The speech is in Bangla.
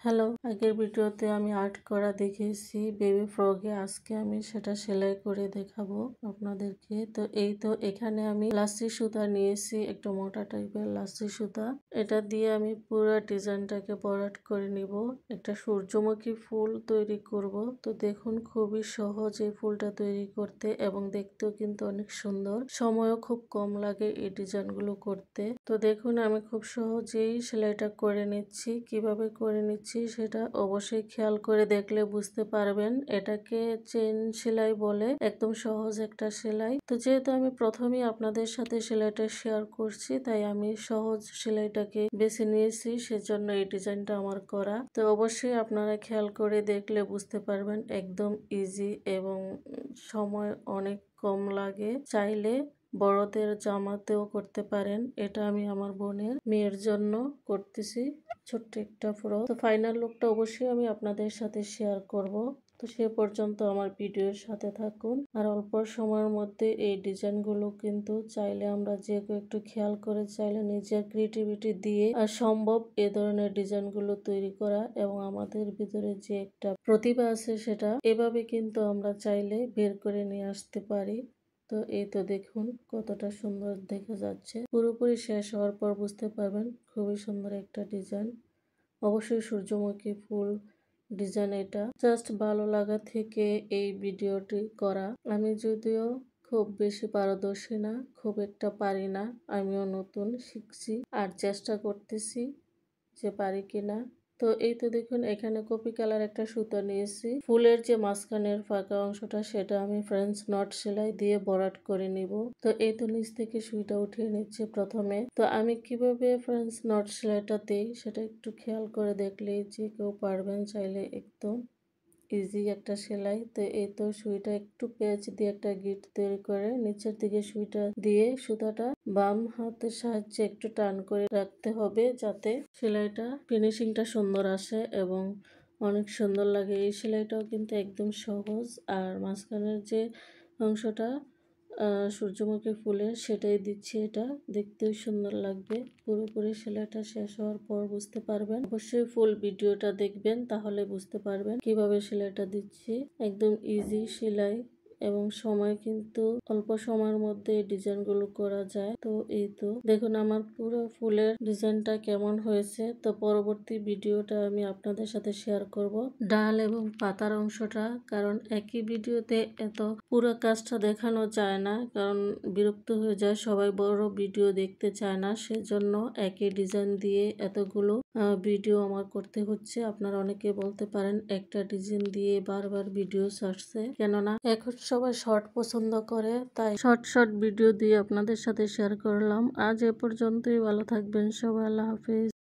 হ্যালো, আগের ভিডিওতে আমি আর্ট করা দেখিয়েছি বেবি ফ্রগে। আজকে আমি সেটা সেলাই করে দেখাবো আপনাদেরকে। তো এখানে আমি লাচ্ছি সুতা নিয়েছি, একটু মোটা টাইপের লাচ্ছি সুতা। এটা দিয়ে আমি পুরো ডিজাইনটাকে ভরাট করে নিব। একটা সূর্যমুখী ফুল তৈরি করব। তো দেখুন, খুবই সহজ এই ফুলটা তৈরি করতে এবং দেখতেও কিন্তু অনেক সুন্দর। সময়ও খুব কম লাগে এই ডিজাইনগুলো করতে। তো দেখুন, আমি খুব সহজেই সেলাইটা করে নিচ্ছি। কিভাবে করে নিচ্ছি সেটা অবশ্যই খেয়াল করে দেখলে বুঝতে পারবেন। এটাকে চেন সেলাই বলে, একদম সহজ একটা সেলাই। তো যেহেতু আমি প্রথমেই আপনাদের সাথে সেলাইটা শেয়ার করছি, তাই আমি সহজ সেলাইটাকে বেছে নিয়েছি, সেজন্য এই ডিজাইনটা আমার করা। তো অবশ্যই আপনারা খেয়াল করে দেখলে বুঝতে পারবেন, একদম ইজি এবং সময় অনেক কম লাগে। চাইলে বড়দের জামাতেও করতে পারেন। এটা আমি আমার বোনের মেয়ের জন্য করতেছি, ছোট্ট একটা ফ্রক। তো ফাইনাল লুকটা অবশ্যই আমি আপনাদের সাথে শেয়ার করব। তো সে পর্যন্ত আমার ভিডিওর সাথে থাকুন। আর অল্প সময়ের মধ্যে এই ডিজাইনগুলো কিন্তু চাইলে আমরা যে কেউ একটু খেয়াল করে চাইলে নিজের ক্রিয়েটিভিটি দিয়ে আর সম্ভব এ ধরনের ডিজাইনগুলো তৈরি করা, এবং আমাদের ভিতরে যে একটা প্রতিভা আছে সেটা এভাবে কিন্তু আমরা চাইলে বের করে নিয়ে আসতে পারি। তো এই তো দেখুন কতটা সুন্দর দেখা যাচ্ছে। পুরোপুরি শেষ হওয়ার পর বুঝতে পারবেন খুবই সুন্দর একটা ডিজাইন। অবশ্যই সূর্যমুখী ফুল ডিজাইন। এটা জাস্ট ভালো লাগা থেকে এই ভিডিওটি করা। আমি যদিও খুব বেশি পারদর্শী না, খুব একটা পারি না, আমিও নতুন শিখছি আর চেষ্টা করতেছি যে পারি কিনা। তো এই তো দেখুন, এখানে কপি কালার একটা সুতা নিয়েছি। ফুলের যে মাঝখানের ফাঁকা অংশটা সেটা আমি ফ্রেঞ্চ নট সেলাই দিয়ে ভরাট করে নিব। তো এই তো নিচ থেকে সুইটা উঠিয়ে নিচ্ছি প্রথমে। তো আমি কিভাবে ফ্রেঞ্চ নট সেলাইটা দেই সেটা একটু খেয়াল করে দেখলেই যে কেউ পারবেন, চাইলে একদম ইজি একটা সেলাই। তো এই তো সুইটা একটু পেঁচ দিয়ে একটা গিট তৈরি করে নিচের দিকে সুইটা দিয়ে সুতাটা বাম হাতের সাহায্যে একটু টান করে রাখতে হবে, যাতে সেলাইটা ফিনিশিংটা সুন্দর আসে এবং অনেক সুন্দর লাগে। এই সেলাইটাও কিন্তু একদম সহজ। আর মাঝখানের যে অংশটা সূর্যমুখী ফুলের, সেটাই দিচ্ছি। এটা দেখতেও সুন্দর লাগবে। পুরোপুরি সেলাইটা শেষ হওয়ার পর বুঝতে পারবেন। অবশ্যই ফুল ভিডিওটা দেখবেন, তাহলে বুঝতে পারবেন কিভাবে সেলাইটা দিচ্ছি। একদম ইজি সেলাই এবং সময় কিন্তু অল্প সময়ের মধ্যে এই ডিজাইনগুলো করা যায়। তো এই তো দেখুন আমার পুরো ফুলের ডিজাইনটা কেমন হয়েছে। তো পরবর্তী ভিডিওটা আমি আপনাদের সাথে শেয়ার করব ডাল এবং পাতার অংশটা, কারণ একই ভিডিওতে এত পুরো কাজটা দেখানো যায় না, কারণ বিরক্ত হয়ে যায়, সবাই বড় ভিডিও দেখতে চায় না, সেজন্য একই ডিজাইন দিয়ে এতগুলো ভিডিও আমার করতে হচ্ছে। আপনারা অনেকে বলতে পারেন একটা ডিজাইন দিয়ে বারবার ভিডিও ছাড়ছে, কেননা এখন সবাই শর্ট পছন্দ করে, তাই শর্ট ভিডিও দিয়ে আপনাদের সাথে শেয়ার করলাম। আজ এ পর্যন্তই। ভালো থাকবেন সবাই। আল্লাহ হাফিজ।